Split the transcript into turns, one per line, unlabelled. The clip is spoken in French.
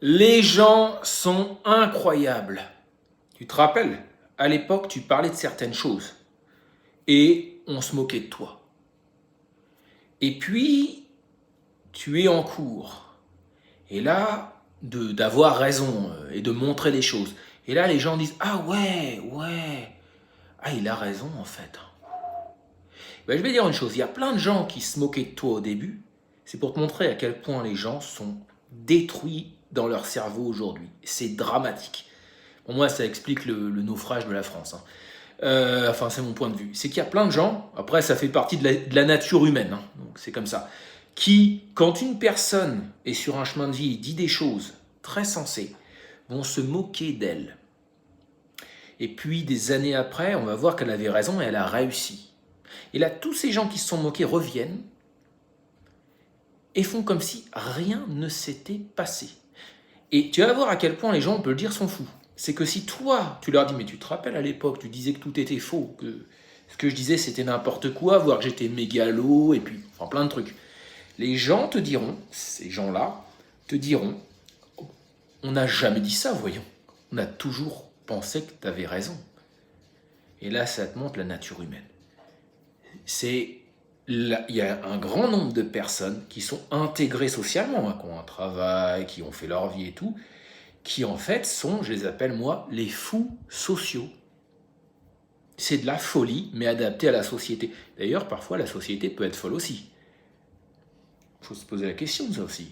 Les gens sont incroyables. Tu te rappelles, à l'époque, tu parlais de certaines choses et on se moquait de toi. Et puis, tu es en cours. Et là, d'avoir raison et de montrer les choses. Et là, les gens disent, ah ouais, ouais, ah il a raison en fait. Ben, je vais dire une chose, il y a plein de gens qui se moquaient de toi au début. C'est pour te montrer à quel point les gens sont détruits dans leur cerveau aujourd'hui. C'est dramatique. Pour moi, ça explique le naufrage de la France, hein. Enfin, c'est mon point de vue. C'est qu'il y a plein de gens, après, ça fait partie de la nature humaine, hein, donc c'est comme ça, qui, quand une personne est sur un chemin de vie et dit des choses très sensées, vont se moquer d'elle. Et puis, des années après, on va voir qu'elle avait raison et elle a réussi. Et là, tous ces gens qui se sont moqués reviennent et font comme si rien ne s'était passé. Et tu vas voir à quel point les gens, on peut le dire, sont fous. C'est que si toi, tu leur dis, mais tu te rappelles à l'époque, tu disais que tout était faux, que ce que je disais c'était n'importe quoi, voire que j'étais mégalo, et puis, enfin plein de trucs. Les gens te diront, ces gens-là, te diront, on n'a jamais dit ça, voyons. On a toujours pensé que tu avais raison. Et là, ça te montre la nature humaine. Il y a un grand nombre de personnes qui sont intégrées socialement, hein, qui ont un travail, qui ont fait leur vie et tout, qui en fait sont, je les appelle moi, les fous sociaux. C'est de la folie, mais adaptée à la société. D'ailleurs, parfois, la société peut être folle aussi. Il faut se poser la question de ça aussi.